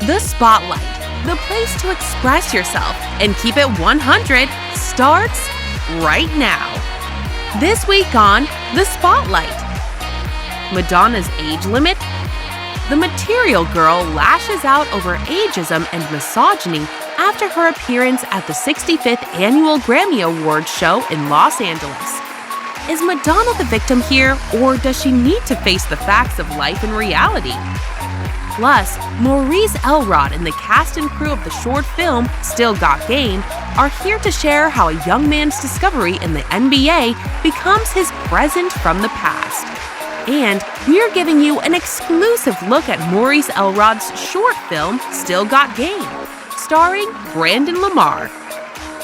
The Spotlight, the place to express yourself and keep it 100, starts right now. This week on The Spotlight. Madonna's age limit? The Material Girl lashes out over ageism and misogyny after her appearance at the 65th Annual Grammy Awards show in Los Angeles. Is Madonna the victim here, or does she need to face the facts of life and reality? Plus, Maurice, Elrod, and the cast and crew of the short film Still Got Game are here to share how a young man's discovery in the NBA becomes his present from the past. And we're giving you an exclusive look at Maurice Elrod's short film Still Got Game, starring Brandon Lamar.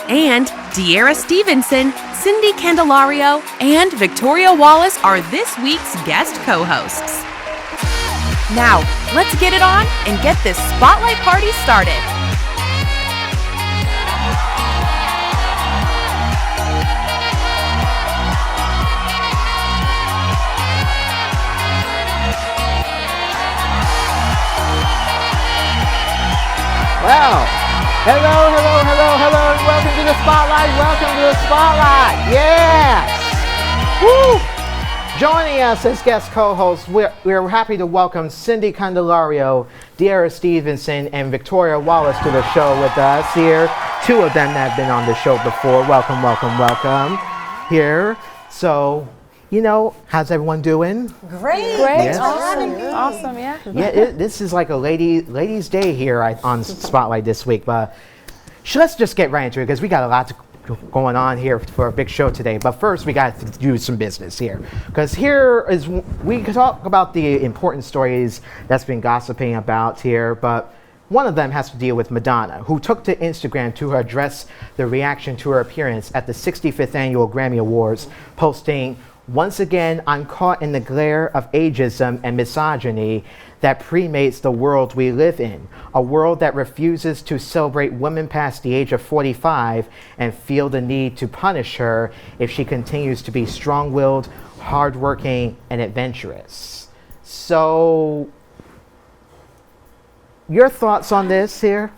And Deirra Stevenson, Cindy Candelario, and Victoria Wallace are this week's guest co-hosts. Now, let's get it on and get this Spotlight party started. Well, hello, and welcome to the Spotlight, yes! Woo! Joining us as guest co-hosts, we're happy to welcome Cindy Candelario, Deirra Stevenson, and Victoria Wallace to the show with us here. Two of them that have been on the show before. Welcome here. So, how's everyone doing? Great. Yes. Awesome, yeah. Yeah, this is like a ladies' day here on Spotlight this week, but let's just get right into it because we got a lot going on here for a big show today. But first, we got to do some business here because we could talk about the important stories that's been gossiping about here, but one of them has to deal with Madonna, who took to Instagram to address the reaction to her appearance at the 65th Annual Grammy Awards, posting, "Once again, I'm caught in the glare of ageism and misogyny that premates the world we live in, a world that refuses to celebrate women past the age of 45 and feel the need to punish her if she continues to be strong-willed, hardworking, and adventurous." So, your thoughts on this here?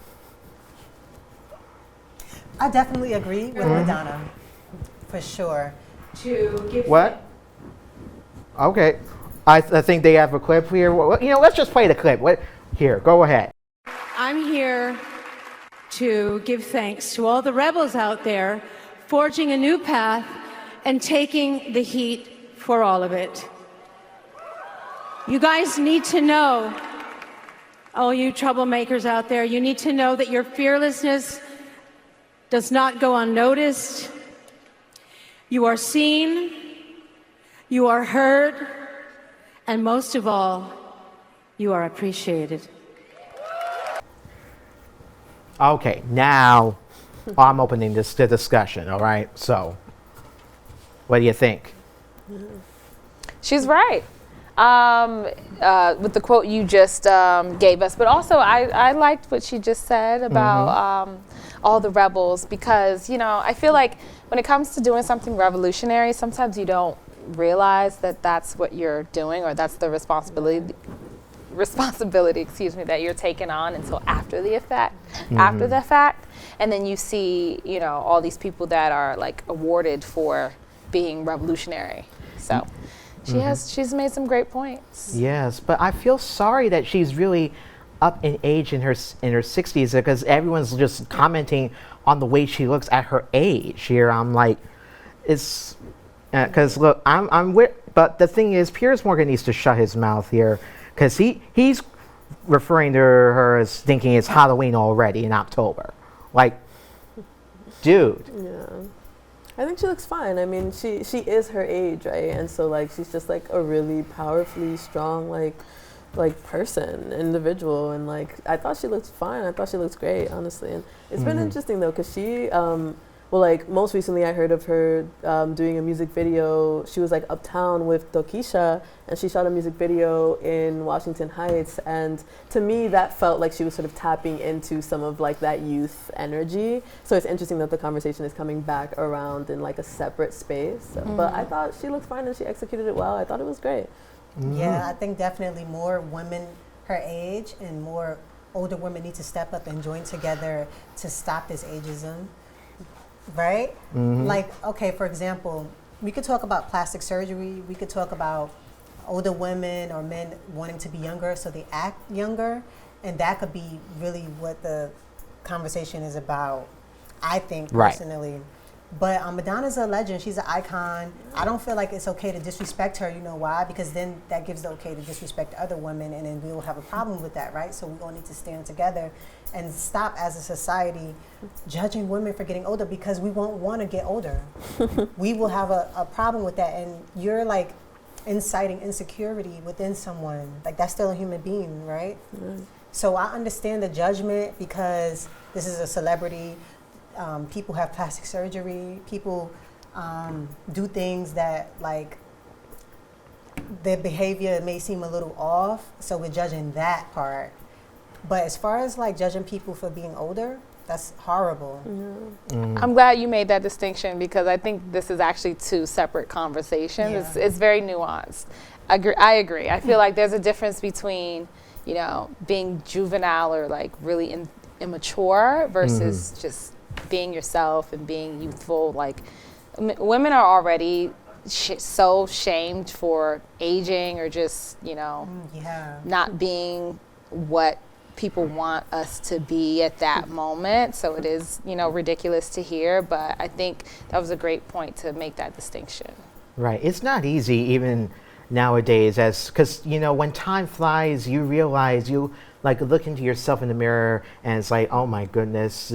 I definitely agree with Madonna, for sure. What? Okay. I think they have a clip here. Let's just play the clip. Here, go ahead. I'm here to give thanks to all the rebels out there forging a new path and taking the heat for all of it. You guys need to know, all you troublemakers out there, you need to know that your fearlessness does not go unnoticed. You are seen, you are heard, and most of all, you are appreciated. Okay, now I'm opening the discussion, all right? So, what do you think? She's right. With the quote you just gave us, but also I liked what she just said about all the rebels, because I feel like when it comes to doing something revolutionary, sometimes you don't realize that that's what you're doing, or that's the responsibility that you're taking on until after the fact, and then you see all these people that are like awarded for being revolutionary. So she's made some great points. Yes, but I feel sorry that she's really up in age in her 60s, because everyone's just commenting on the way she looks at her age here. I'm like, it's because look, I'm with, but the thing is, Piers Morgan needs to shut his mouth here, because he's referring to her as thinking it's Halloween already in October. Like, dude. Yeah. I think she looks fine. I mean, she is her age, right? And so she's just a really powerfully strong person, individual, and I thought she looked fine. I thought she looked great, honestly. And it's been interesting though, because she most recently I heard of her doing a music video. She was uptown with Tokisha, and she shot a music video in Washington Heights, and to me that felt like she was sort of tapping into some of that youth energy. So it's interesting that the conversation is coming back around in a separate space. But I thought she looked fine and she executed it well. I thought it was great. Yeah, I think definitely more women her age and more older women need to step up and join together to stop this ageism, right? Like, okay, for example, we could talk about plastic surgery. We could talk about older women or men wanting to be younger so they act younger. And that could be really what the conversation is about, I think, personally. But Madonna's a legend. She's an icon. I don't feel like it's okay to disrespect her. You know why? Because then that gives the okay to disrespect other women, and then we will have a problem with that, right? So we're going to need to stand together and stop as a society judging women for getting older, because we won't want to get older. We will have a problem with that. And you're like inciting insecurity within someone. Like, that's still a human being, right? So I understand the judgment because this is a celebrity. People have plastic surgery. People do things that, like, their behavior may seem a little off. So we're judging that part. But as far as like judging people for being older, that's horrible. I'm glad you made that distinction, because I think this is actually two separate conversations. It's very nuanced. I agree. I feel like there's a difference between, you know, being juvenile or like really immature versus just being yourself and being youthful. Like, women are already so shamed for aging or just, you know, not being what people want us to be at that moment. So it is, you know, ridiculous to hear, but I think that was a great point to make that distinction. Right. It's not easy even nowadays, because, you know, when time flies, you realize, you like look into yourself in the mirror and it's like, oh my goodness,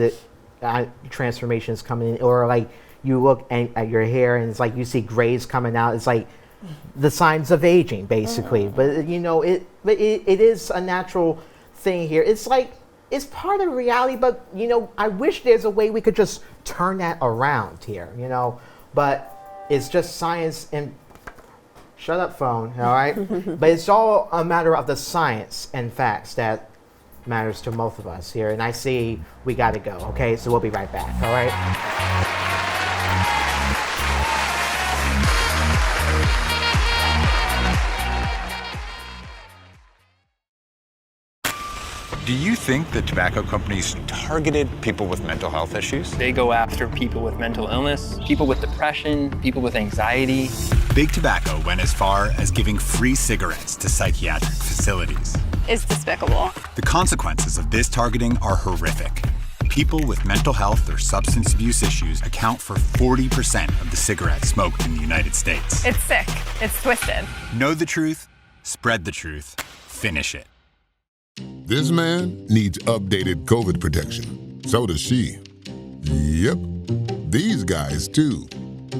transformation is coming in. Or like you look at your hair and it's like you see grays coming out. It's like the signs of aging, basically. But, you know, it is a natural thing here. It's like, it's part of reality, but, you know, I wish there's a way we could just turn that around here, you know, but it's just science. And shut up, phone, all right? But it's all a matter of the science and facts that matters to both of us here. And I see we got to go, okay? So we'll be right back, all right? Do you think that tobacco companies targeted people with mental health issues? They go after people with mental illness, people with depression, people with anxiety. Big Tobacco went as far as giving free cigarettes to psychiatric facilities. It's despicable. The consequences of this targeting are horrific. People with mental health or substance abuse issues account for 40% of the cigarettes smoked in the United States. It's sick. It's twisted. Know the truth, spread the truth, finish it. This man needs updated COVID protection. So does she. Yep. These guys too.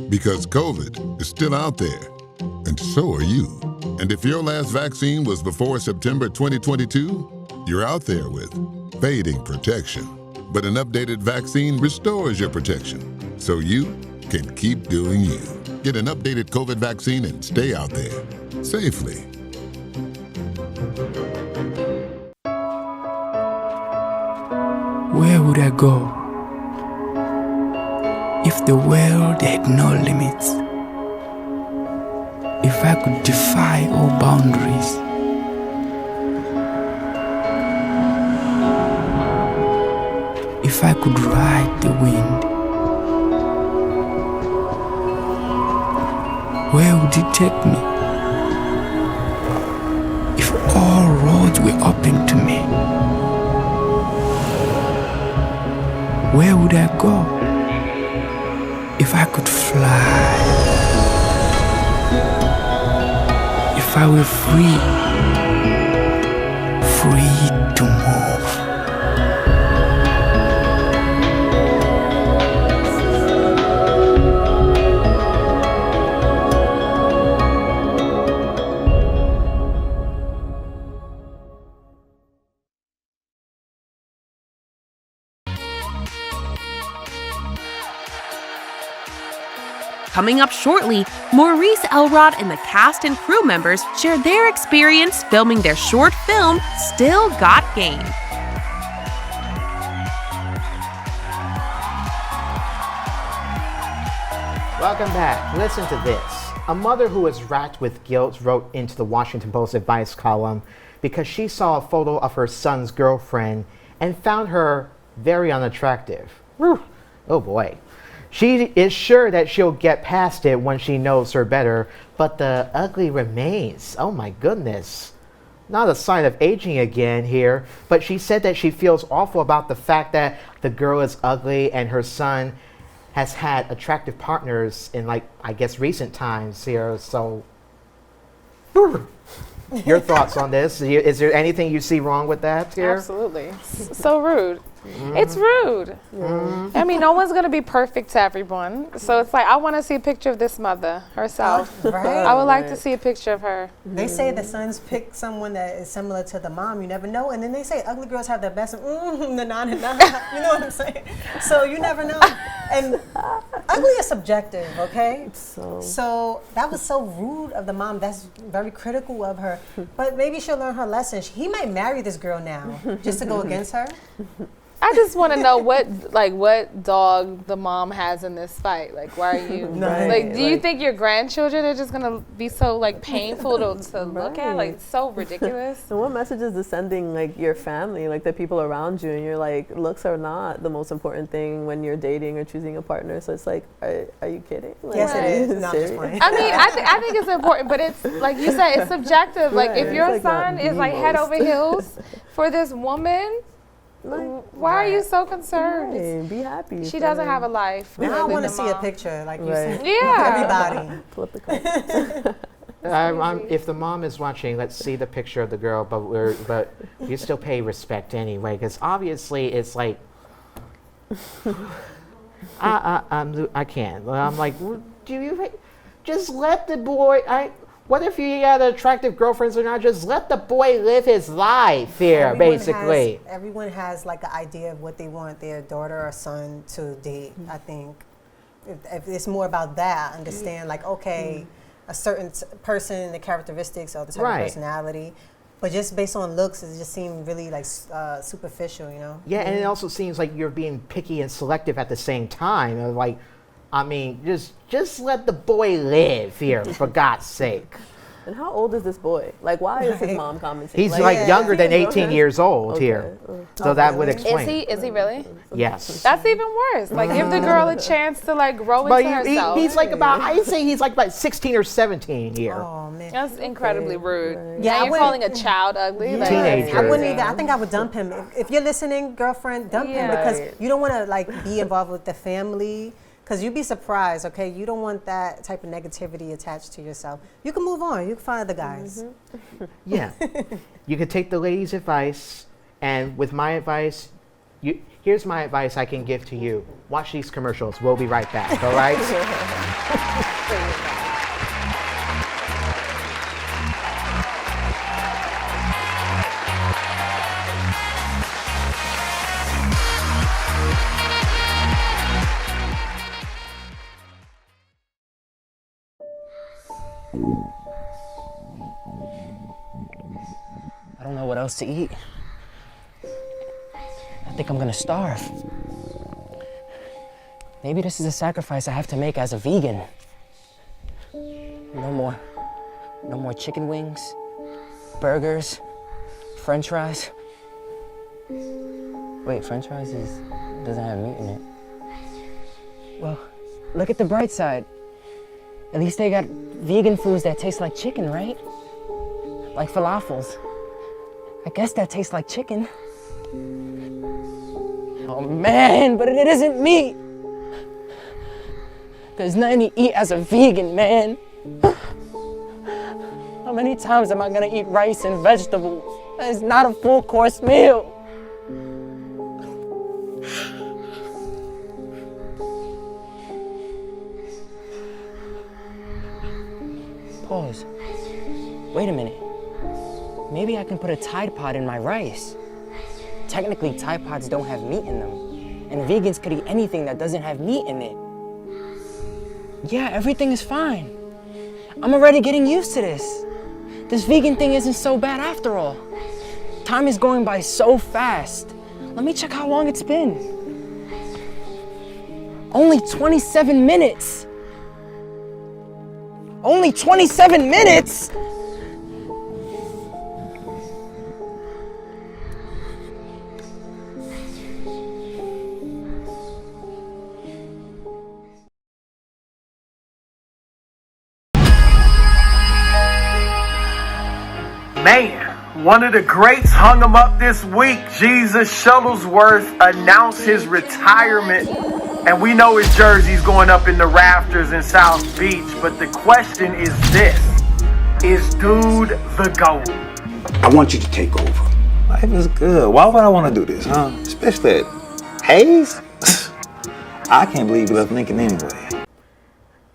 Because COVID is still out there. And so are you. And if your last vaccine was before September 2022, you're out there with fading protection. But an updated vaccine restores your protection, so you can keep doing you. Get an updated COVID vaccine and stay out there safely. Where would I go if the world had no limits? If I could defy all boundaries? If I could ride the wind? Where would it take me? If all roads were open to me, where would I go if I could fly? If I were free to move. Coming up shortly, Maurice, Elrod, and the cast and crew members share their experience filming their short film, Still Got Game. Welcome back. Listen to this. A mother who was racked with guilt wrote into the Washington Post advice column because she saw a photo of her son's girlfriend and found her very unattractive. Whew. Oh boy. She is sure that she'll get past it when she knows her better, but the ugly remains. Oh my goodness. Not a sign of aging again here, but she said that she feels awful about the fact that the girl is ugly and her son has had attractive partners in, like, I guess recent times here. So your thoughts on this? Is there anything you see wrong with that here? Absolutely. So rude. It's rude. I mean, no one's going to be perfect to everyone. So it's like, I want to see a picture of this mother herself. Right. I would like to see a picture of her. They say the sons pick someone that is similar to the mom. You never know. And then they say ugly girls have the best. You know what I'm saying? So you never know. And ugly is subjective, okay? So that was so rude of the mom. That's very critical of her. But maybe she'll learn her lesson. He might marry this girl now just to go against her. I just want to know what dog the mom has in this fight. Like, why are you do you think your grandchildren are just gonna be so like painful to look at? Like, it's so ridiculous. And what message is this sending, like, your family, like the people around you, and you're like, looks are not the most important thing when you're dating or choosing a partner. So it's like, are you kidding? Like, yes, it is. Not just playing. I mean, I think it's important, but it's like you said, it's subjective. Like, if your son is like head over heels for this woman. Why are you so concerned? Right. Be happy. She doesn't have a life. Now I want to see a picture, like you said. Yeah. Everybody. Flip the card. If the mom is watching, let's see the picture of the girl, but we still pay respect anyway, because obviously it's like, I can't. I'm like, do you just let the boy? What if you got attractive girlfriends or not? Just let the boy live his life here, basically. Everyone has like an idea of what they want their daughter or son to date. I think if it's more about that, understand like, okay, a certain person, the characteristics or the type of personality, but just based on looks, it just seemed really like superficial, you know? Yeah, and it also seems like you're being picky and selective at the same time. Like, I mean, just let the boy live here, for God's sake. And how old is this boy? Like, why is his mom commenting? He's like younger than 18 years old here. So that would explain. Is he really? Yes. That's even worse. Like, give the girl a chance to like grow into herself. He's like I'd say he's like about 16 or 17 here. Oh man. That's incredibly rude. Yeah, you're calling a child ugly. Like, teenager. I wouldn't even. I think I would dump him. If you're listening, girlfriend, dump him because you don't want to like be involved with the family. Because you'd be surprised, okay? You don't want that type of negativity attached to yourself. You can move on. You can find other guys. Yeah. You can take the lady's advice, and with my advice, here's my advice I can give to you. Watch these commercials. We'll be right back, all right? I don't know what else to eat. I think I'm gonna starve. Maybe this is a sacrifice I have to make as a vegan. No more chicken wings, burgers, French fries. Wait, French fries doesn't have meat in it. Well, look at the bright side. At least they got vegan foods that taste like chicken, right? Like falafels. I guess that tastes like chicken. Oh man, but it isn't meat. There's nothing to eat as a vegan, man. How many times am I gonna eat rice and vegetables? That is not a full course meal. Pause. Wait a minute. Maybe I can put a Tide Pod in my rice. Technically, Tide Pods don't have meat in them. And vegans could eat anything that doesn't have meat in it. Yeah, everything is fine. I'm already getting used to this. This vegan thing isn't so bad after all. Time is going by so fast. Let me check how long it's been. Only 27 minutes. Only 27 minutes? Man, one of the greats hung him up this week. Jesus Shuttlesworth announced his retirement, and we know his jersey's going up in the rafters in South Beach. But the question is this: is dude the GOAT? I want you to take over. Life is good. Why would I want to do this, huh? Especially at Hayes? I can't believe you left Lincoln anyway.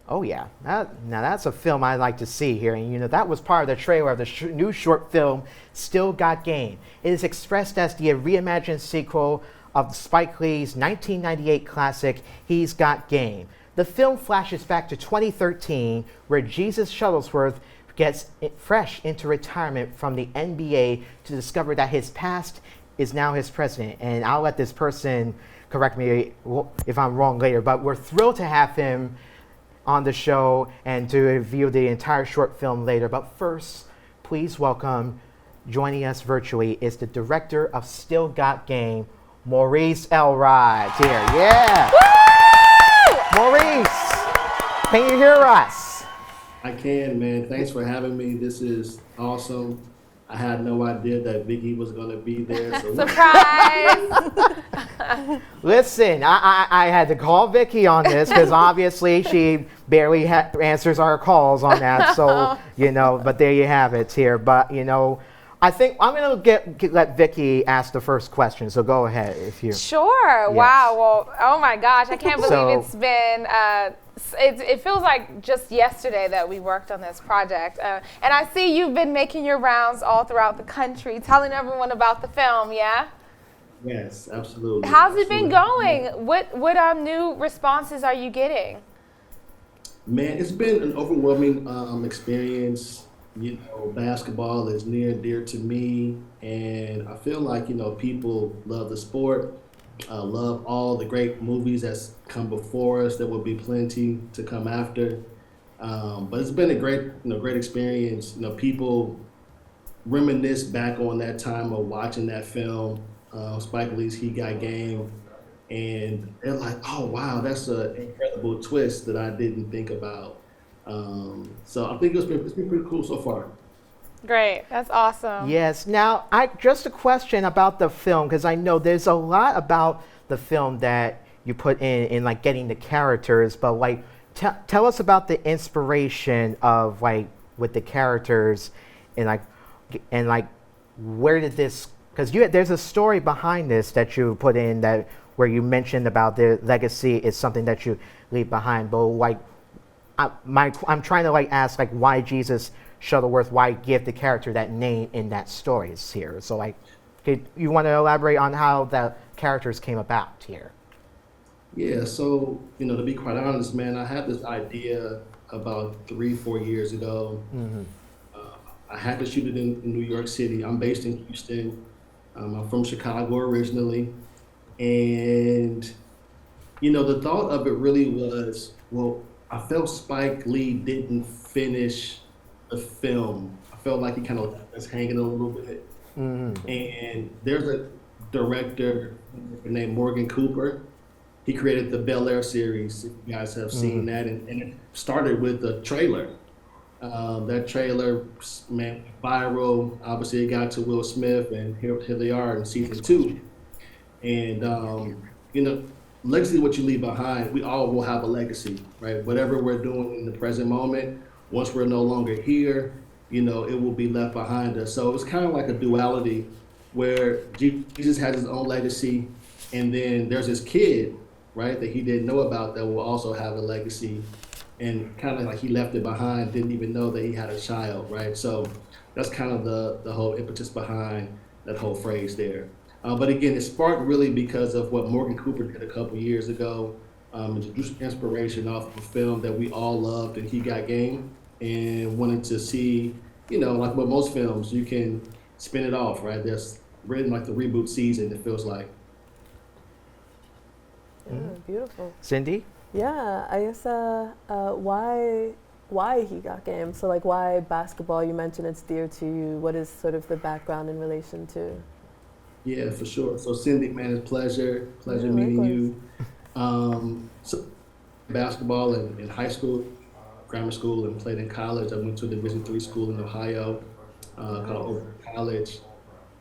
Oh yeah, now that's a film I'd like to see here, and that was part of the trailer of the new short film, Still Got Game. It is expressed as the reimagined sequel of Spike Lee's 1998 classic, He's Got Game. The film flashes back to 2013, where Jesus Shuttlesworth gets fresh into retirement from the NBA to discover that his past is now his present. And I'll let this person correct me if I'm wrong later, but we're thrilled to have him on the show and to review the entire short film later. But first, please welcome, joining us virtually, is the director of Still Got Game, Maurice Elrod here. Yeah! Woo! Maurice, can you hear us? I can, man. Thanks for having me. This is awesome. I had no idea that Vicky was going to be there. So Surprise! Listen, I had to call Vicky on this because obviously she barely answers our calls on that. So, but there you have it here. But, I think I'm going to let Vicky ask the first question. So go ahead if you. Sure. Yes. Wow. Well, oh my gosh. I can't believe it's been, it feels like just yesterday that we worked on this project. And I see you've been making your rounds all throughout the country, telling everyone about the film, yeah? Yes, absolutely. How's it been going? What new responses are you getting? Man, it's been an overwhelming experience. Basketball is near and dear to me, and I feel like, people love the sport, love all the great movies that's come before us. There will be plenty to come after. But it's been a great experience. People reminisce back on that time of watching that film, Spike Lee's He Got Game, and they're like, oh, wow, that's an incredible twist that I didn't think about. So I think it's been pretty cool so far. Great, that's awesome. Yes. Now, just a question about the film, because I know there's a lot about the film that you put in like getting the characters, but like tell us about the inspiration of like with the characters and where did this? Because there's a story behind this that you put in that where you mentioned about the legacy is something that you leave behind, but like. I'm trying to ask why Jesus Shuttlesworth, why give the character that name in that story is here. So you want to elaborate on how the characters came about here? Yeah, so to be quite honest, man, I had this idea about 3-4 years ago. Mm-hmm. I had to shoot it in New York City. I'm based in Houston. I'm from Chicago originally, and the thought of it really was, well, I felt Spike Lee didn't finish the film. I felt like he kind of left us hanging a little bit. Mm-hmm. And there's a director named Morgan Cooper. He created the Bel Air series. If you guys have seen that, and it started with the trailer. That trailer, man, viral. Obviously, it got to Will Smith, and here they are in season 2. And legacy, what you leave behind, we all will have a legacy, right? Whatever we're doing in the present moment, once we're no longer here, it will be left behind us. So it's kind of like a duality where Jesus has his own legacy, and then there's this kid, right, that he didn't know about that will also have a legacy, and kind of like he left it behind, didn't even know that he had a child, right? So that's kind of the whole impetus behind that whole phrase there. But again, it sparked really because of what Morgan Cooper did a couple years ago. It drew inspiration off of a film that we all loved, and He Got Game, and wanted to see, like with most films, you can spin it off, right? There's written like the reboot season, it feels like. Yeah, beautiful. Cindy? Yeah, I guess why He Got Game? So why basketball? You mentioned it's dear to you. What is sort of the background in relation to? Yeah, for sure. So Cindy, man, it's pleasure meeting you. So basketball in high school, grammar school, and played in college. I went to a Division III school in Ohio. called Over College.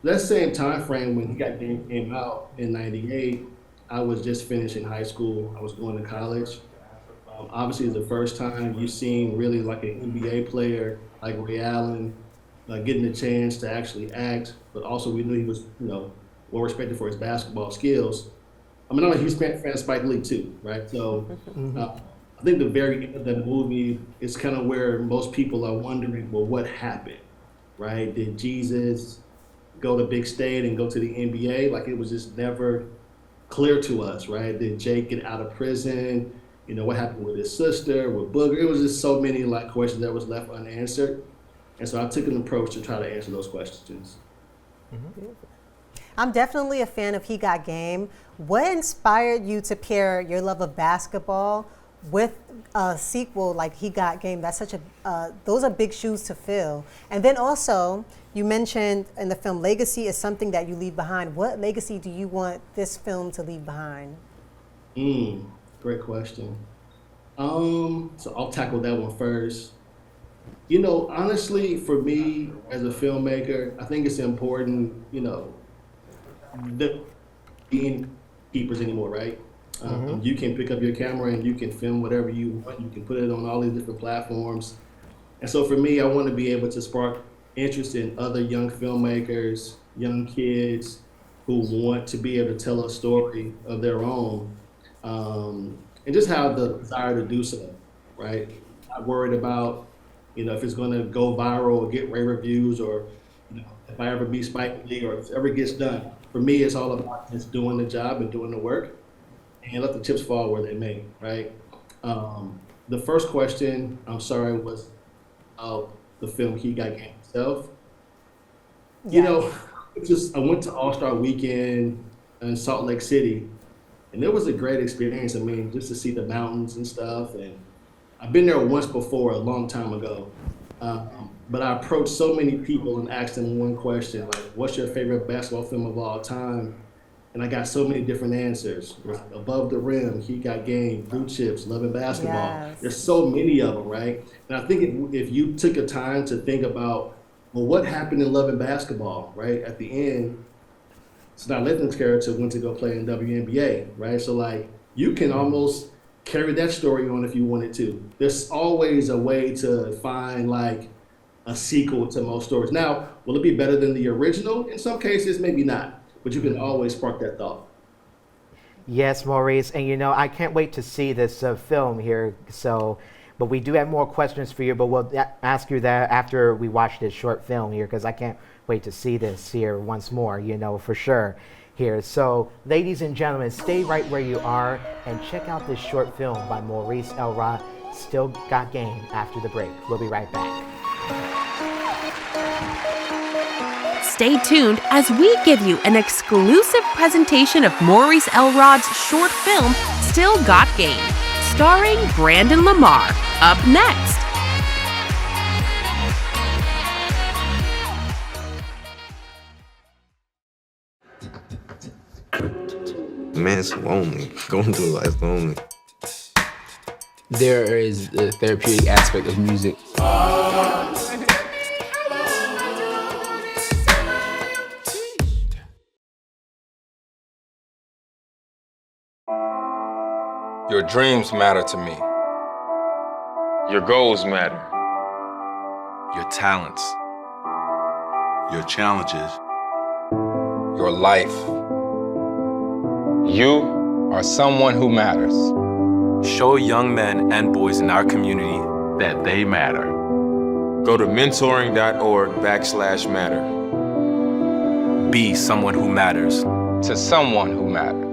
That same time frame when he got came out in '98, I was just finishing high school. I was going to college. Obviously, it's the first time you've seen really like an NBA player like Ray Allen getting a chance to actually act, but also we knew he was, well respected for his basketball skills. I mean, I'm a huge fan of Spike Lee too, right? So I think the very end of the movie is kind of where most people are wondering, well, what happened, right? Did Jesus go to big state and go to the NBA? Like it was just never clear to us, right? Did Jake get out of prison? What happened with his sister, with Booger? It was just so many like questions that was left unanswered. And so I took an approach to try to answer those questions. I'm definitely a fan of He Got Game. What inspired you to pair your love of basketball with a sequel like He Got Game? That's such a, those are big shoes to fill. And then also, you mentioned in the film legacy is something that you leave behind. What legacy do you want this film to leave behind? Great question. So I'll tackle that one first. Honestly, for me as a filmmaker, I think it's important, the being keepers anymore, right? You can pick up your camera and you can film whatever you want. You can put it on all these different platforms. And so for me, I want to be able to spark interest in other young filmmakers, young kids who want to be able to tell a story of their own, and just have the desire to do so, right? Not worried about, if it's going to go viral or get rave reviews or, if I ever be Spike Lee or if it ever gets done. For me, it's all about just doing the job and doing the work and let the chips fall where they may, right? The first question, I'm sorry, was about the film He Got Game itself. Yes. I went to All-Star Weekend in Salt Lake City, and it was a great experience. I mean, just to see the mountains and stuff. And I've been there once before, a long time ago. But I approached so many people and asked them one question, like, what's your favorite basketball film of all time? And I got so many different answers. Like Above the Rim, He Got Game, Blue Chips, Loving Basketball. Yes. There's so many of them, right? And I think if you took a time to think about, well, what happened in Loving Basketball, right? At the end, Scott Latham's character went to go play in WNBA, right? So like, you can almost carry that story on if you wanted to. There's always a way to find like a sequel to most stories. Now, will it be better than the original? In some cases, maybe not, but you can always spark that thought. Yes, Maurice, and I can't wait to see this film here. So, but we do have more questions for you, but we'll ask you that after we watch this short film here, because I can't wait to see this here once more, for sure here. So, ladies and gentlemen, stay right where you are and check out this short film by Maurice Elrod, Still Got Game, after the break. We'll be right back. Stay tuned as we give you an exclusive presentation of Maurice Elrod's short film, Still Got Game, starring Brandon Lamar, up next. Man, it's lonely. Going through life lonely. There is the therapeutic aspect of music. Your dreams matter to me. Your goals matter. Your talents. Your challenges. Your life. You are someone who matters. Show young men and boys in our community that they matter. Go to mentoring.org/matter. Be someone who matters. To someone who matters.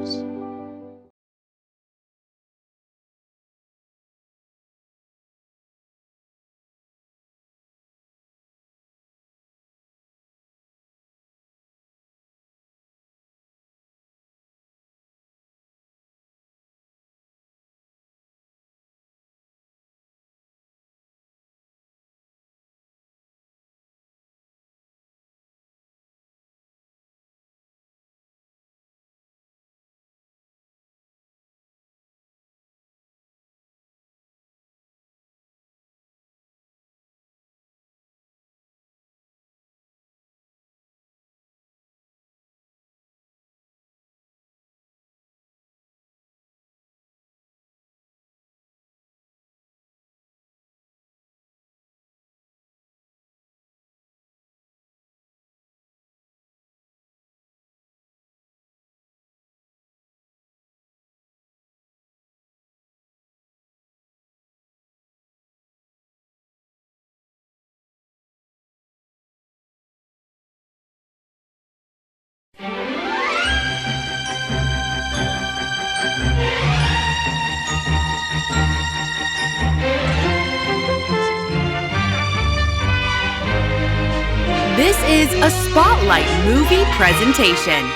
This is a Spotlight movie presentation.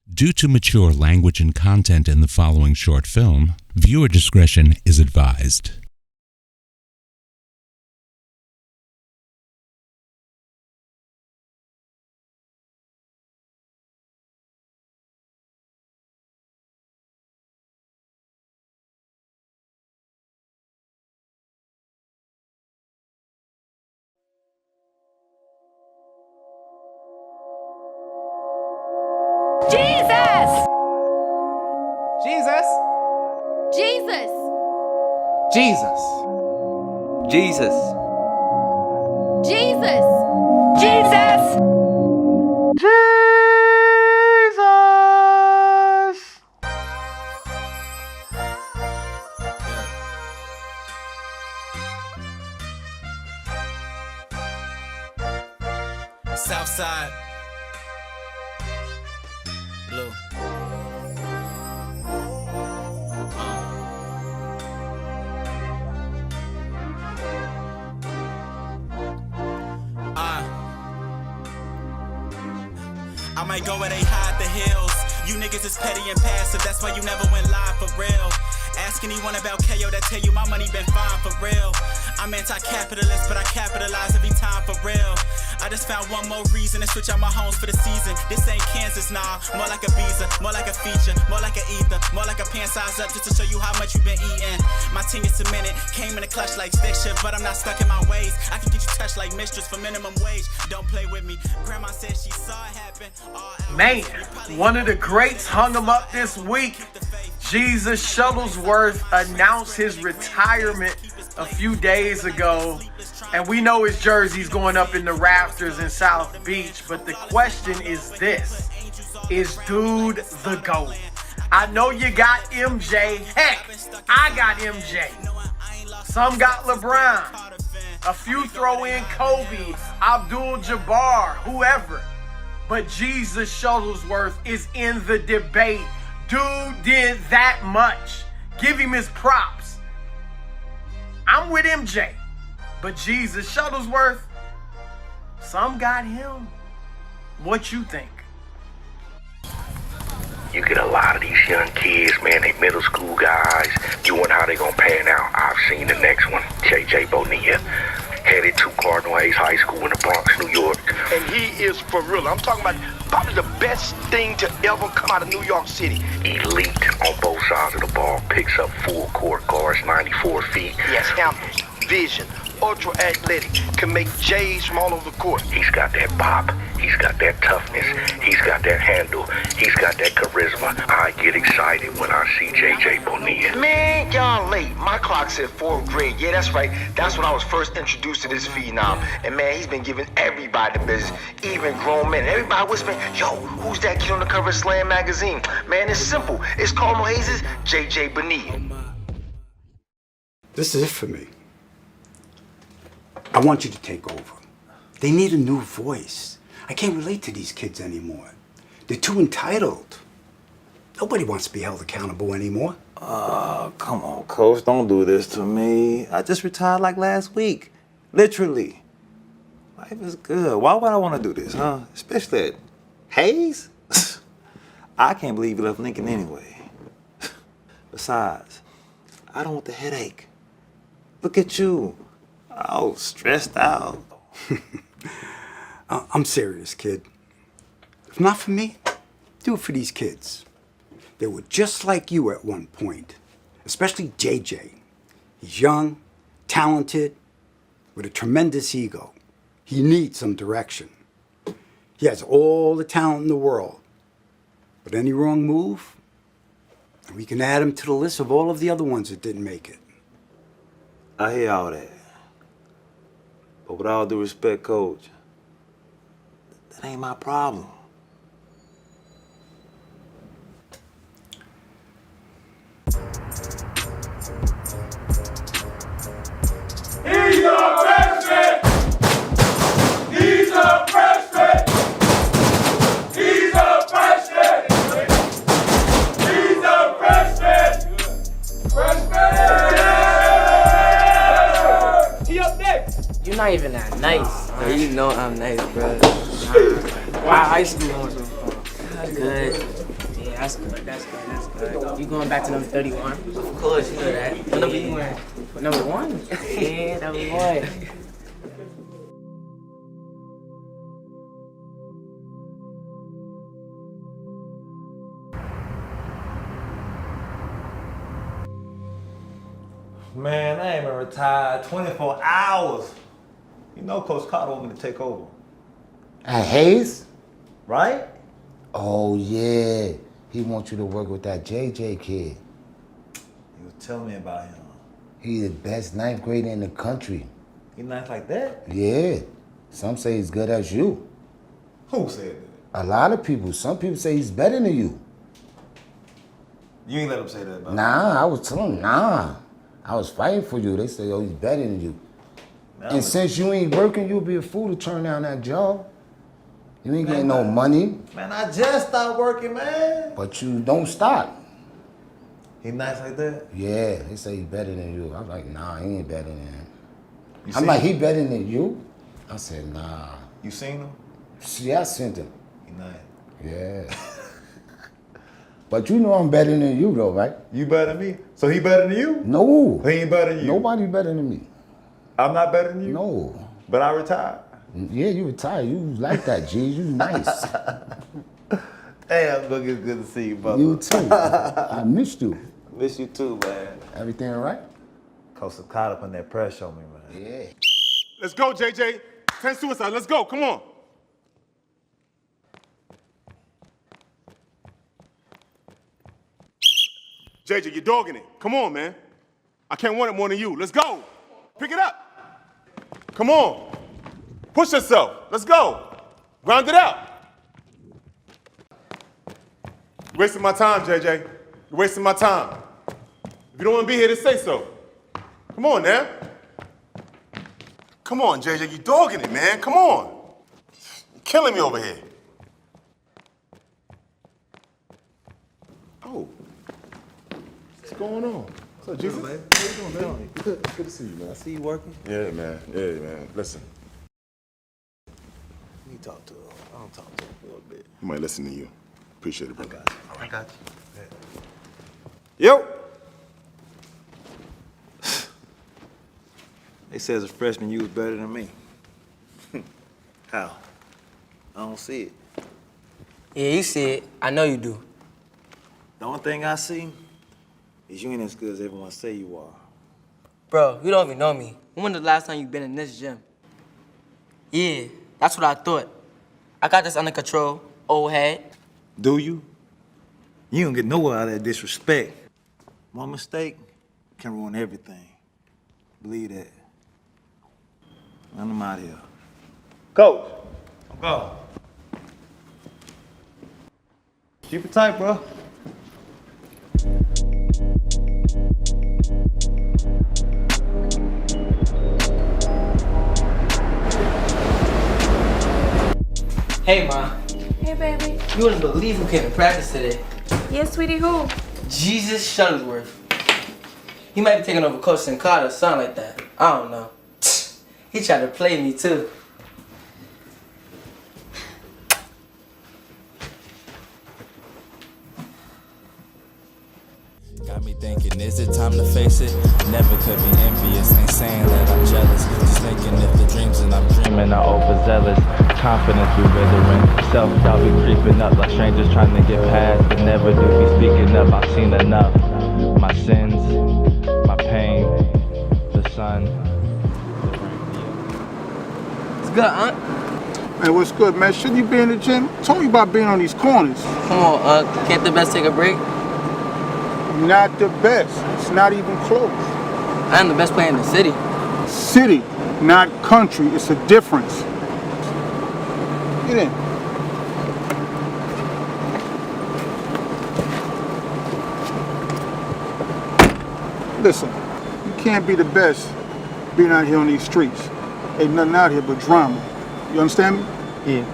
Due to mature language and content in the following short film, viewer discretion is advised. Jesus! Jesus! Jesus! Jesus! Jesus. Jesus! Jesus! Southside. Blue. I might go where they hide the hills. You niggas is petty and passive, that's why you never went live for real. Ask anyone about KO, that tell you my money been fine for real. I'm anti-capitalist, but I capitalize every time for real. I just found one more reason to switch out my homes for the season. This ain't Kansas, nah, more like a visa, more like a feature, more like an ether, more like a pant size up just to show you how much you've been eating. My team is cemented, came in a clutch like stick shift, but I'm not stuck in my ways. I can get you touched like mistress for minimum wage. Don't play with me. Grandma said she saw it happen. Man, one of the greats hung him up this week. Jesus Shuttlesworth announced his retirement a few days ago, and we know his jersey's going up in the rafters in South Beach, but the question is this: is dude the GOAT? I know you got MJ. Heck, I got MJ. Some got LeBron. A few throw in Kobe, Abdul-Jabbar, whoever. But Jesus Shuttlesworth is in the debate. Dude did that much. Give him his props. I'm with MJ, but Jesus Shuttlesworth, some got him. What you think? You get a lot of these young kids, man, they middle school guys, you wonder how they gonna pan out. I've seen the next one, JJ Bonilla, headed to Cardinal Hayes High School in the Bronx, New York. And he is for real. I'm talking about probably the best thing to ever come out of New York City. Elite on both sides of the ball, picks up full court, guards 94 feet. Yes, him, vision, ultra athletic, can make J's from all over the court. He's got that pop, he's got that toughness, he's got that handle, he's got that charisma. I get excited when I see JJ Bonilla. Man, y'all late. My clock said 4th grade. Yeah, that's right. That's when I was first introduced to this phenom. And man, he's been giving everybody the business, even grown men. Everybody whispering, yo, who's that kid on the cover of Slam magazine? Man, it's simple. It's Cardinal Hayes' JJ Bonilla. This is it for me. I want you to take over. They need a new voice. I can't relate to these kids anymore. They're too entitled. Nobody wants to be held accountable anymore. Come on, Coach, don't do this to me. I just retired like last week. Literally. Life is good. Why would I want to do this, huh? Especially at Hayes? I can't believe you left Lincoln anyway. Besides, I don't want the headache. Look at you. All stressed out. I'm serious, kid. If not for me, do it for these kids. They were just like you at one point, especially JJ. He's young, talented, with a tremendous ego. He needs some direction. He has all the talent in the world, but any wrong move, and we can add him to the list of all of the other ones that didn't make it. I hear all that. But with all due respect, Coach, that ain't my problem. He's a freshman! He's a freshman! He's a freshman! He's a freshman! Freshman! You're not even that nice. Bro, you know I'm nice, bro. Wow, high school also. That's good. Yeah, that's good. That's good. You going back to number 31? Of course, you know that. What number you wearing? Number 1? Yeah, number 1. Man, I ain't been retired 24 hours. You know Coach Carter want me to take over. At Hayes? Right? Oh, yeah. He wants you to work with that JJ kid. He was telling me about him. He's the best 9th grader in the country. He nice like that? Yeah. Some say he's good as you. Who said that? A lot of people. Some people say he's better than you. You ain't let him say that about Nah, I was telling him, nah. I was fighting for you. They say, oh, he's better than you. And since you ain't working, you'll be a fool to turn down that job. You ain't getting no money. Man, I just stopped working, man. But you don't stop. He nice like that? Yeah, they say he's better than you. I'm like, nah, he ain't better than him. You I'm seen like, him? he better than you? I said, nah. You seen him? Yeah, I sent him. He nice. Yeah. But you know I'm better than you though, right? You better than me? So he better than you? No. He ain't better than you? Nobody better than me. I'm not better than you? No. But I retired? Yeah, you retired. You like that, G. You nice. Hey, I'm gonna get good to see you, brother. You too. I missed you. Miss you too, man. Everything all right? Coach Carter putting that pressure on me, man. Yeah. Let's go, JJ. 10 suicide. Let's go. Come on. JJ, you're dogging it. Come on, man. I can't want it more than you. Let's go. Pick it up. Come on. Push yourself. Let's go. Round it out. You're wasting my time, JJ. You're wasting my time. If you don't want to be here, just say so. Come on, now. Come on, JJ. You're dogging it, man. Come on. You're killing me over here. Oh. What's going on? What's up, Jesus? How you doing, man? Good to see you, man. I see you working. Yeah, man. Yeah, man. Listen, You talk to him. I don't talk to him a little bit. he might listen to you. Appreciate it, brother. I got you. Yo! They say as a freshman you was better than me. How? I don't see it. Yeah, you see it. I know you do. The only thing I see is you ain't as good as everyone say you are. Bro, you don't even know me. When was the last time you been in this gym? Yeah, that's what I thought. I got this under control, old head. Do you? You don't get nowhere out of that disrespect. One mistake can ruin everything. Believe that. I'm out of here. Coach, I'm going. Keep it tight, bro. Hey, Ma. Hey, baby. You wouldn't believe who came to practice today. Yes, sweetie, who? Jesus Shuttlesworth. He might be taking over Coach Carter or something like that. I don't know. He tried to play me, too. Got me thinking, is it time to face it? Never could be envious, ain't saying that I'm jealous. Just thinking if the dreams that I'm dreaming are overzealous. Confidence be withering, self-doubt be creeping up like strangers trying to get past, but never do be speaking up. I've seen enough. My sins, my pain, the sun. It's good, Aunt. Man, what's good, man? Shouldn't you be in the gym? I told you about being on these corners. Come on, Unc. Can't the best take a break? Not the best. It's not even close. I'm the best player in the city. City, not country. It's a difference. Get in. Listen, you can't be the best being out here on these streets. Ain't nothing out here but drama. You understand me? Yeah.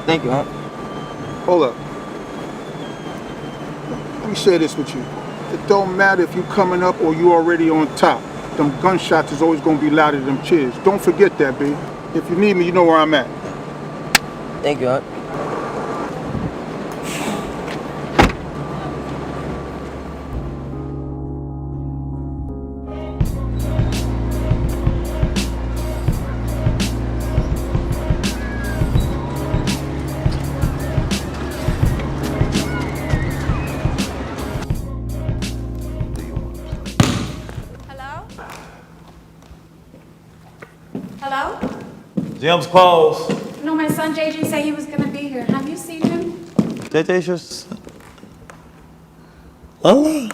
Thank you, Aunt. Hold up. Let me share this with you. It don't matter if you coming up or you already on top. them gunshots is always gonna be louder than them cheers. Don't forget that, B. If you need me, you know where I'm at. Thank you, Aunt. Hello? Gym's closed. No, my son JJ said he was gonna be here. Have you seen him? JJ's your son. Lala.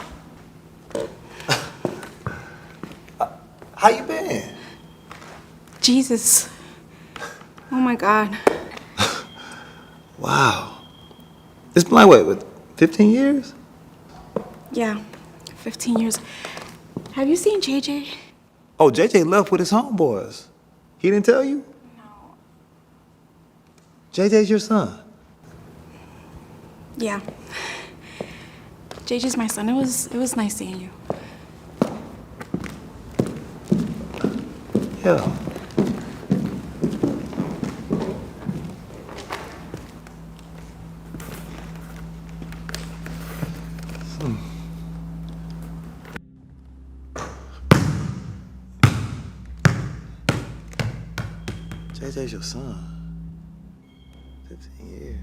How you been? Jesus. Oh my God. Wow. It's been like, what, 15 years? Yeah, 15 years. Have you seen JJ? Oh, JJ left with his homeboys. He didn't tell you? No. JJ's your son. Yeah. JJ's my son. It was nice seeing you. Yeah. JJ's your son. 15 years.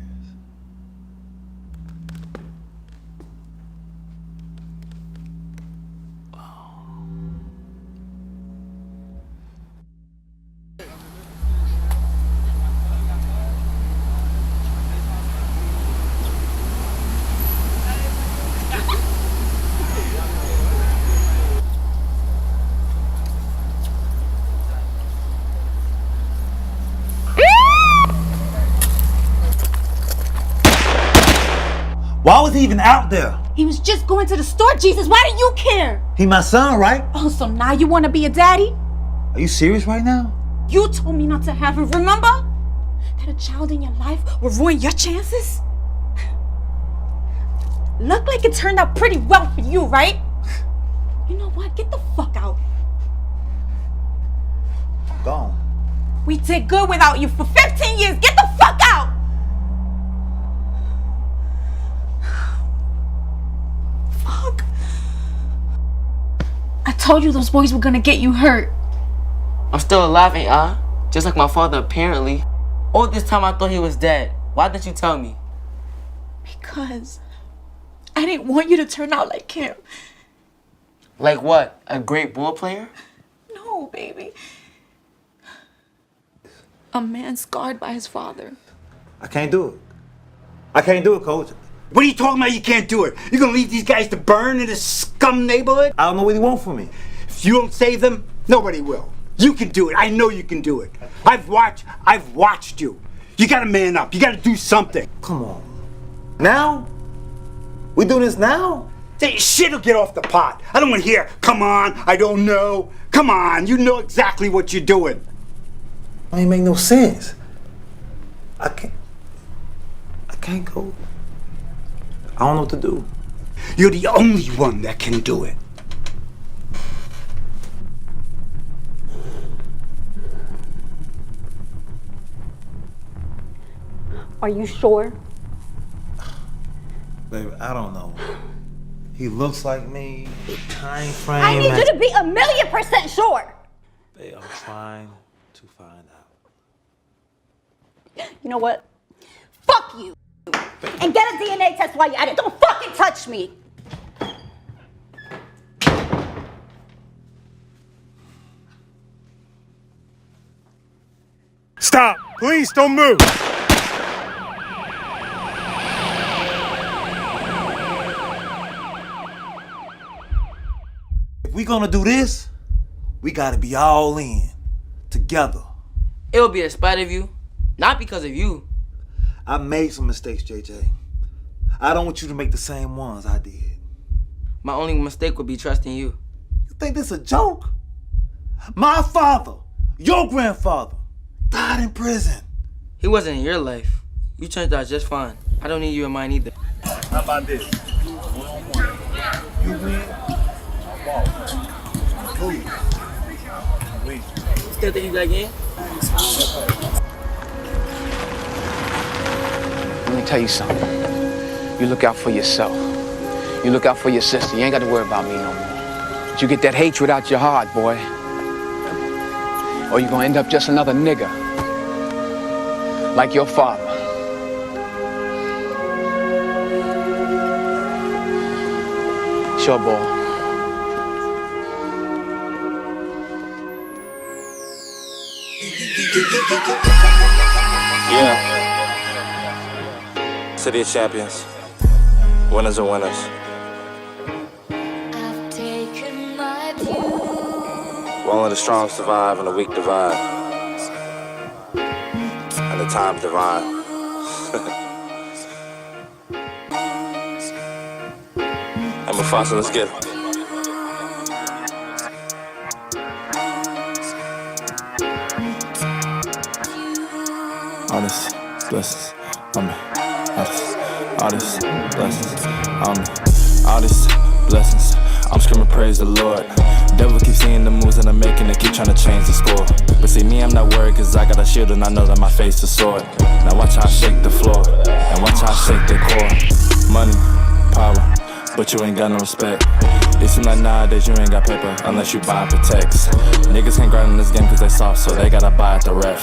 Why was he even out there? He was just going to the store, Jesus. Why do you care? He my son, right? Oh, so now you want to be a daddy? Are you serious right now? You told me not to have her, remember? That a child in your life will ruin your chances? Look like it turned out pretty well for you, right? You know what? Get the fuck out. I'm gone. We did good without you for 15 years. Get the fuck out! Fuck. I told you those boys were gonna get you hurt. I'm still alive, ain't I? Just like my father, apparently. All this time I thought he was dead. Why didn't you tell me? Because I didn't want you to turn out like him. Like what? A great ball player? No, baby. A man scarred by his father. I can't do it. I can't do it, Coach. What are you talking about? You can't do it. You're gonna leave these guys to burn in this scum neighborhood? I don't know what he wants from me. If you don't save them, nobody will. You can do it. I know you can do it. I've watched you. You gotta man up. You gotta do something. Come on. Now? We do this now? Hey, shit'll get off the pot. I don't want to hear, come on, I don't know. Come on, you know exactly what you're doing. It ain't make no sense. I can't go. I don't know what to do. You're the only one that can do it. Are you sure? Baby, I don't know. He looks like me. The time frame. I need you to be 1,000,000% sure. Babe, I'm trying to find out. You know what? Fuck you. And get a DNA test while you're at it. Don't fucking touch me. Stop! Please don't move! If we gonna do this, we gotta be all in. Together. It'll be in spite of you. Not because of you. I made some mistakes, JJ. I don't want you to make the same ones I did. My only mistake would be trusting you. You think this a joke? My father, your grandfather, died in prison. He wasn't in your life. You turned out just fine. I don't need you in mine either. How about this? You win, I walk. Please. still think you got game? Let me tell you something. You look out for yourself. You look out for your sister. You ain't got to worry about me no more. But you get that hatred out your heart, boy. Or you're gonna end up just another nigga. Like your father. Sure, boy. Yeah. City of Champions. Winners are winners. Only the strong survive and the weak divide. And the time's divine. And Mufasa, let's get it. All this blessings on me. All this blessings on me. All these blessings. I'm screaming praise the Lord. Devil keep seeing the moves that I'm making, they keep trying to change the score. But see me, I'm not worried cause I got a shield and I know that my face is sword. Now watch how I shake the floor, and watch how I shake the core. Money, power, but you ain't got no respect. It seems like nowadays you ain't got paper unless you buy protects. Niggas can't grind in this game cause they soft, so they gotta buy at the ref.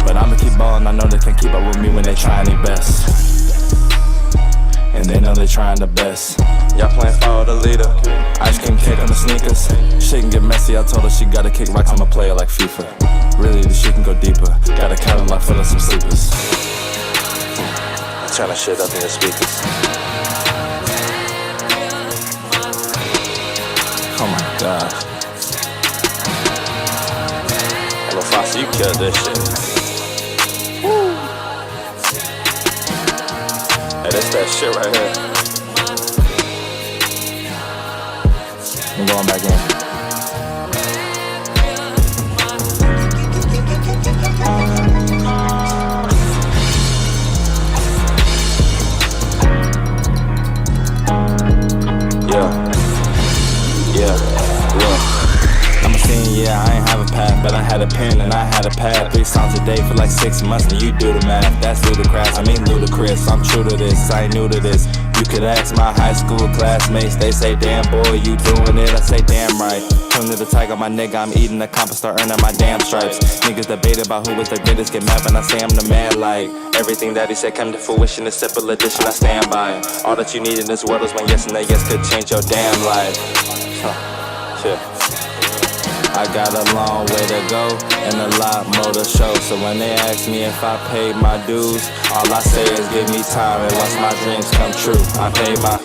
But I'ma keep ballin', I know they can't keep up with me when they trying their best. And they know they trying the best. Y'all playing follow the leader. Ice cream cake on the sneakers. She can get messy, I told her she gotta kick rocks, I'm a player like FIFA. Really, this shit can go deeper. Got a Cadillac full of some sleepers. Turn that shit up in your speakers. Oh my god. Hello, Foster, you killed this shit. Woo. Hey, that's that shit right here. I'm going back in. Yeah, look. I'm a senior, yeah, I ain't have a path, but I had a pen and I had a pad. 3 songs a day for like 6 months, and you do the math. That's ludicrous, I mean ludicrous. I'm true to this, I ain't new to this. You could ask my high school classmates, they say, damn boy, you doing it, I say, damn right. Turn to the tiger, my nigga, I'm eating the compass, start earning my damn stripes. Niggas debate about who was the greatest, get mad when I say I'm the man, like everything that he said come to fruition, a simple addition, I stand by. All that you need in this world is one yes and a yes could change your damn life. Shit. I got a long way to go and a lot more to show. So when they ask me if I paid my dues, all I say is give me time and once my dreams come true, I pay my...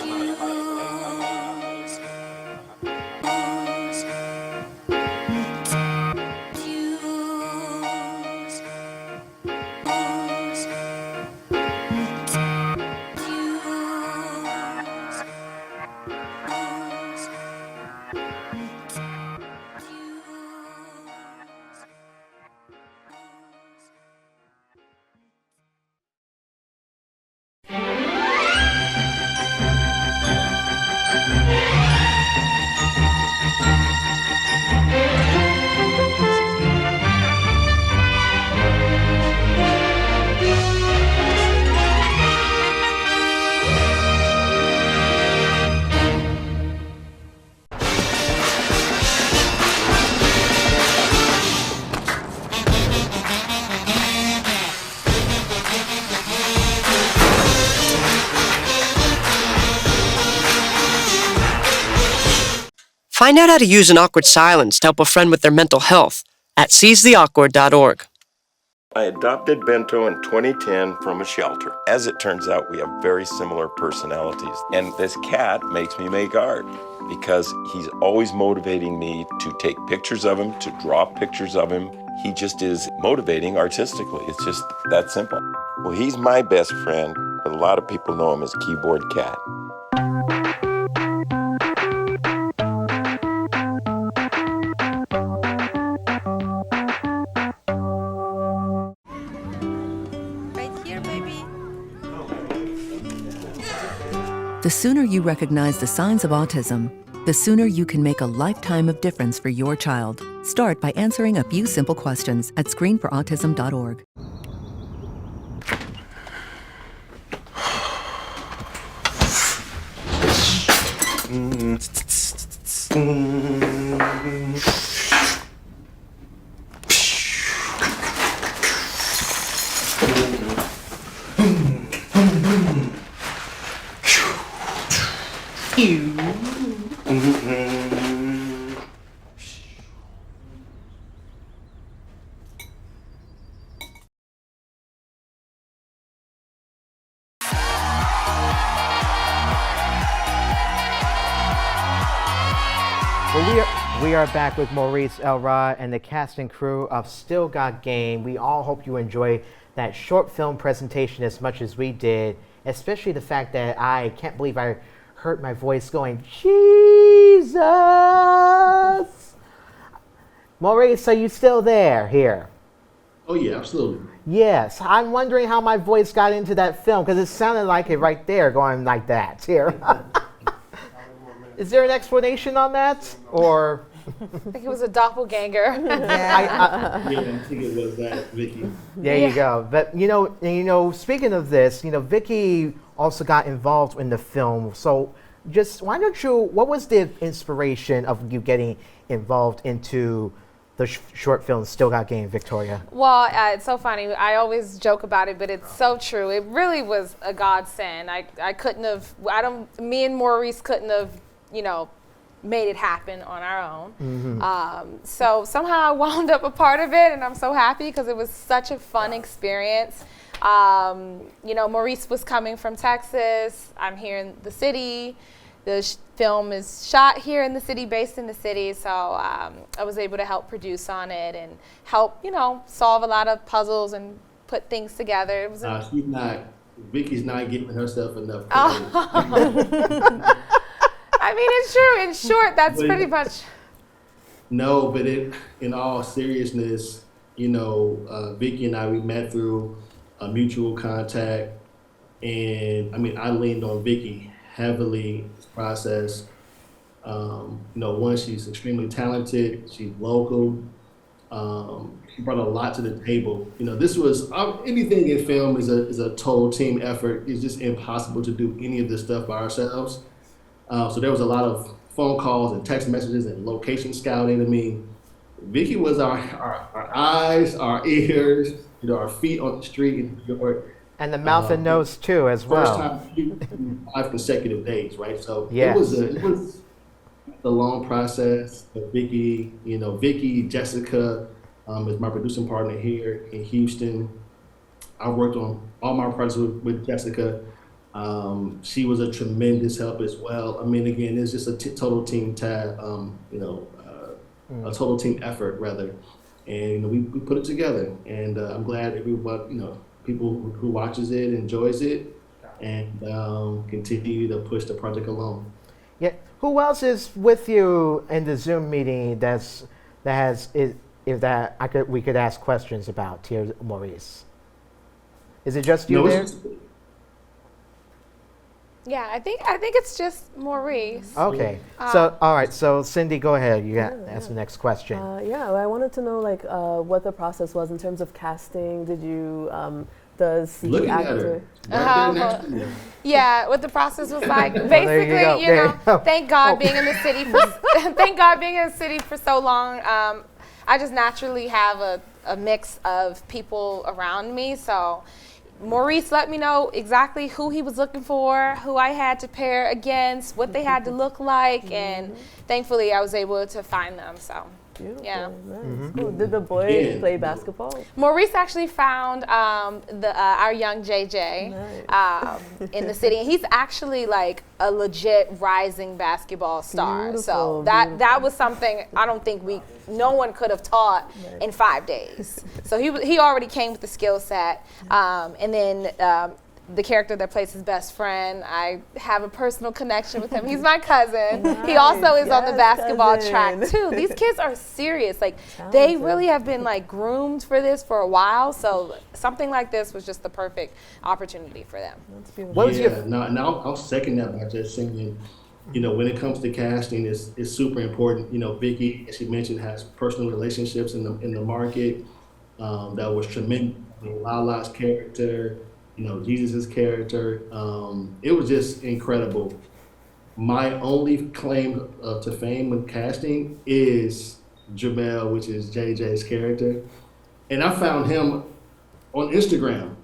Find out how to use an awkward silence to help a friend with their mental health at seizetheawkward.org. I adopted Bento in 2010 from a shelter. As it turns out, we have very similar personalities. And this cat makes me make art because he's always motivating me to take pictures of him, to draw pictures of him. He just is motivating artistically. It's just that simple. Well, he's my best friend, but a lot of people know him as Keyboard Cat. The sooner you recognize the signs of autism, the sooner you can make a lifetime of difference for your child. Start by answering a few simple questions at screenforautism.org. We are back with Maurice, Elrod, and the cast and crew of Still Got Game. We all hope you enjoy that short film presentation as much as we did, especially the fact that I can't believe I heard my voice going, Jesus! Maurice, are you still there here? Oh, yeah, absolutely. Yes. I'm wondering how my voice got into that film, because it sounded like it right there, going like that here. Is there an explanation on that, or? I think it was a doppelganger. Yeah, I think it was that, Vicky. There you go. But you know, speaking of this, Vicky also got involved in the film. So, just why don't you? What was the inspiration of you getting involved into the short film Still Got Game, Victoria? Well, it's so funny. I always joke about it, but it's so true. It really was a godsend. I couldn't have. Me and Maurice couldn't have, made it happen on our own. Mm-hmm. So somehow I wound up a part of it, and I'm so happy because it was such a fun experience. Maurice was coming from Texas. I'm here in the city. The film is shot here in the city, based in the city. So I was able to help produce on it and help, solve a lot of puzzles and put things together. It was Vicky's not giving herself enough credit. I mean, it's true. In short, that's pretty much. No, but in all seriousness, Vicky and I, we met through a mutual contact. And I leaned on Vicky heavily in this process. One, she's extremely talented. She's local. She brought a lot to the table. This was, anything in film is a total team effort. It's just impossible to do any of this stuff by ourselves. So there was a lot of phone calls and text messages and location scouting. Vicky was our eyes, our ears, our feet on the street in New York. And the mouth and nose too, as well. First time 5 consecutive days, right? So yes. it was a long process. But Vicky, Jessica is my producing partner here in Houston. I worked on all my projects with Jessica. She was a tremendous help as well. Again, it's just a total team a total team effort rather. And we put it together. And I'm glad everyone, people who watches it enjoys it, and continue to push the project along. Yeah. Who else is with you in the Zoom meeting we could ask questions about here, Maurice? Is it just you there? Yeah, I think it's just Maurice. Okay. All right. So Cindy, go ahead. You ask the next question. I wanted to know what the process was in terms of casting. Did you does the Looking actor? Yeah, what the process was like. Basically, thank God being in the city for so long. I just naturally have a mix of people around me, so. Maurice let me know exactly who he was looking for, who I had to pair against, what they had to look like, and thankfully I was able to find them. So, yeah. Nice. Cool. Did the boy play basketball? Maurice actually found our young JJ in the city, and he's actually like a legit rising basketball star. Beautiful, so that was something I don't think no one could have taught in 5 days. So he already came with the skill set, and then the character that plays his best friend, I have a personal connection with him. He's my cousin. Nice. He also is on the basketball track too. These kids are serious. They really have been groomed for this for a while. So something like this was just the perfect opportunity for them. That's beautiful. I'll second that by just saying, You know, when it comes to casting, it's super important. You know, Vicky, as she mentioned, has personal relationships in the market. That was tremendous. I mean, Lala's character, you know, Jesus's character. It was just incredible. My only claim to fame when casting is Jamel, which is JJ's character. And I found him on Instagram.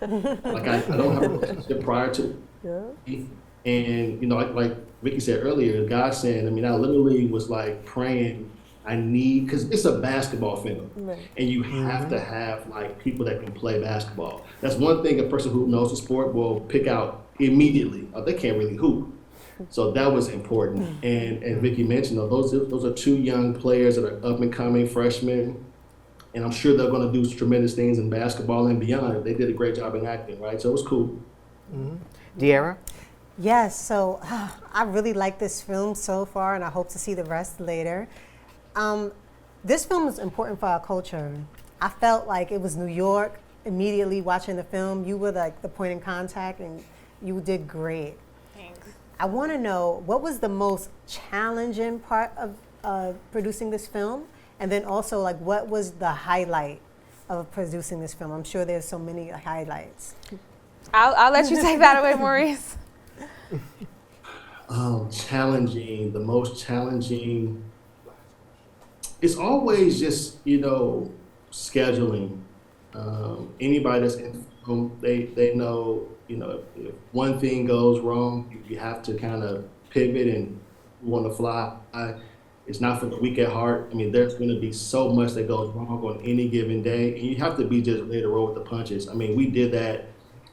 Like I don't have a relationship prior to. Yeah. And you know, like Vicky said earlier, God saying, I mean, I literally was like praying, I need, because it's a basketball film. Right. And you have to have like people that can play basketball. That's one thing a person who knows the sport will pick out immediately. Oh, they can't really hoop. So that was important. And Vicky mentioned, those are two young players that are up and coming freshmen. And I'm sure they're going to do tremendous things in basketball and beyond. They did a great job in acting, right? So it was cool. Deirra? Yes, so I really like this film so far, and I hope to see the rest later. This film is important for our culture. I felt like it was New York immediately watching the film. You were like the point in contact, and you did great. Thanks. I want to know, what was the most challenging part of producing this film? And then also, like, what was the highlight of producing this film? I'm sure there's so many highlights. I'll let you take that away, Maurice. Challenging, the most challenging. It's always just, you know, scheduling. Anybody that's in film, they know, you know, if one thing goes wrong, you have to kind of pivot and want to fly. It's not for the weak at heart. I mean, there's going to be so much that goes wrong on any given day, and you have to be just ready to roll with the punches. I mean, we did that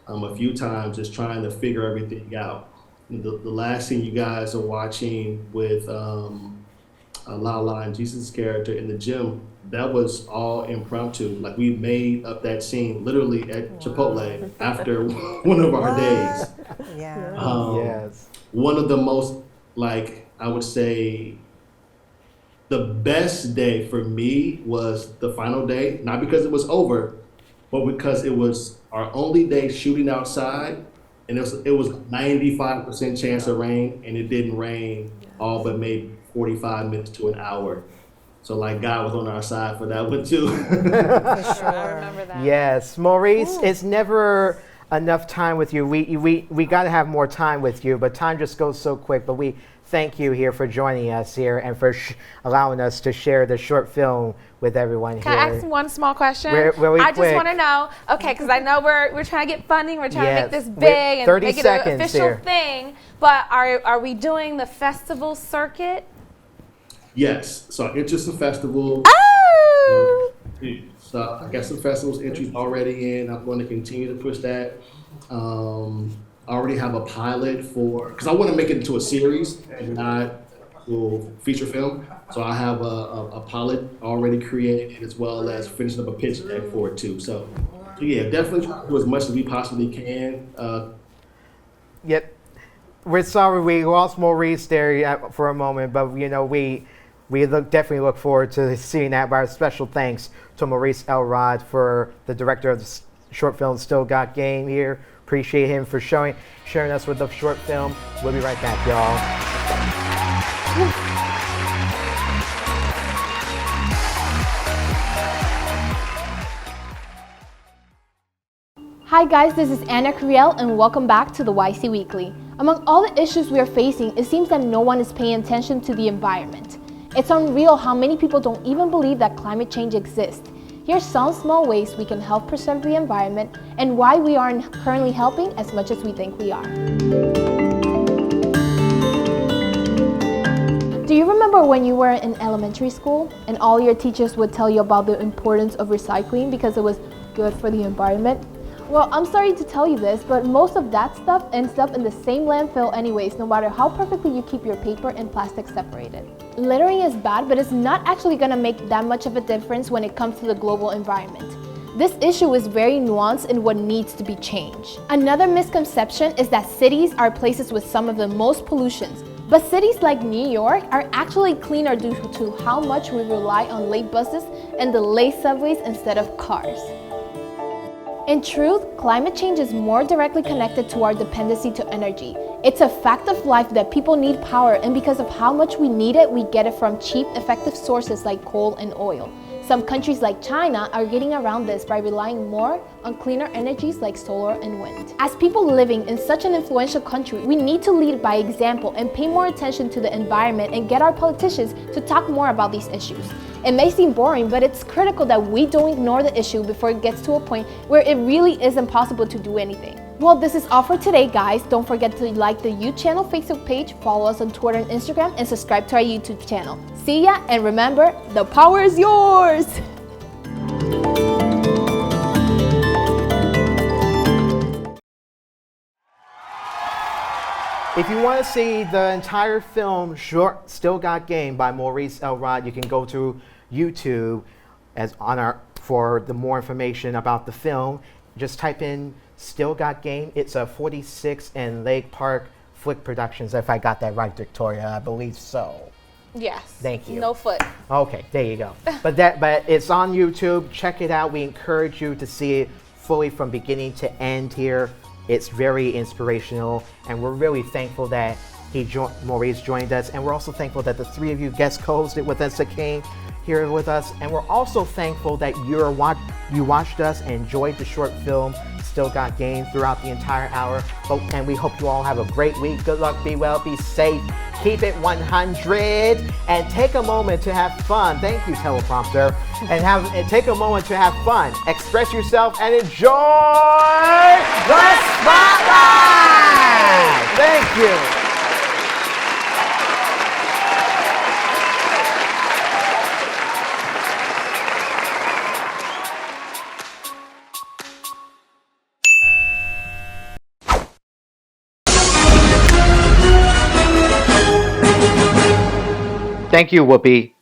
a few times, just trying to figure everything out. The last scene you guys are watching with Lala and Jesus' character in the gym, that was all impromptu. Like, we made up that scene literally at Chipotle after one of our days. Yeah. Yes. One of the most, like, I would say, the best day for me was the final day, not because it was over, but because it was our only day shooting outside, and it was 95% chance of rain, and it didn't rain all but maybe 45 minutes to an hour. So like, God was on our side for that one too. For sure. I remember that. Yes, Maurice, it's never enough time with you. We got to have more time with you, but time just goes so quick. But we thank you here for joining us here and for allowing us to share the short film with everyone Can here. I ask one small question? Really I just quick. want to know, okay, because I know we're trying to get funding, we're trying to make this With big and 30 make it an seconds official here. thing, but are we doing the festival circuit? Yes, so our Interest Festival. Oh! So I got some festivals entries already in. I'm going to continue to push that. I already have a pilot for, because I want to make it into a series and not a feature film. So I have a pilot already created, as well as finishing up a pitch deck for it too. So yeah, definitely try to do as much as we possibly can. Yep. We're sorry we lost Maurice there for a moment, but you know, we definitely look forward to seeing that. But our special thanks to Maurice Elrod, for the director of the short film Still Got Game here. Appreciate him for sharing us with the short film. We'll be right back, y'all. Hi guys, this is Anna Curiel and welcome back to the YC Weekly. Among all the issues we are facing, it seems that no one is paying attention to the environment. It's unreal how many people don't even believe that climate change exists. Here's some small ways we can help preserve the environment and why we aren't currently helping as much as we think we are. Do you remember when you were in elementary school and all your teachers would tell you about the importance of recycling because it was good for the environment? Well, I'm sorry to tell you this, but most of that stuff ends up in the same landfill anyways, no matter how perfectly you keep your paper and plastic separated. Littering is bad, but it's not actually going to make that much of a difference when it comes to the global environment. This issue is very nuanced in what needs to be changed. Another misconception is that cities are places with some of the most pollutions, but cities like New York are actually cleaner due to how much we rely on late buses and delayed subways instead of cars. In truth, climate change is more directly connected to our dependency to energy. It's a fact of life that people need power, and because of how much we need it, we get it from cheap, effective sources like coal and oil. Some countries like China are getting around this by relying more on cleaner energies like solar and wind. As people living in such an influential country, we need to lead by example and pay more attention to the environment and get our politicians to talk more about these issues. It may seem boring, but it's critical that we don't ignore the issue before it gets to a point where it really is impossible to do anything. Well, this is all for today, guys. Don't forget to like the U Channel Facebook page, follow us on Twitter and Instagram, and subscribe to our YouTube channel. See ya, and remember, the power is yours! If you want to see the entire film, Short Still Got Game by Maurice Elrod, you can go to YouTube for the more information about the film. Just type in Still Got Game. It's a 46 and Lake Park Flick Productions, if I got that right, Victoria. I believe so. Yes. Thank you. No foot. Okay, there you go. but it's on YouTube. Check it out. We encourage you to see it fully from beginning to end here. It's very inspirational, and we're really thankful that Maurice joined us, and we're also thankful that the three of you guest co-hosted with us that came here with us, and we're also thankful that you watched us and enjoyed the short film Still Got Game throughout the entire hour. And we hope you all have a great week. Good luck, be well, be safe, keep it 100, and take a moment to have fun. Thank you, teleprompter. And take a moment to have fun. Express yourself and enjoy the spotlight. Thank you. Thank you, Whoopi.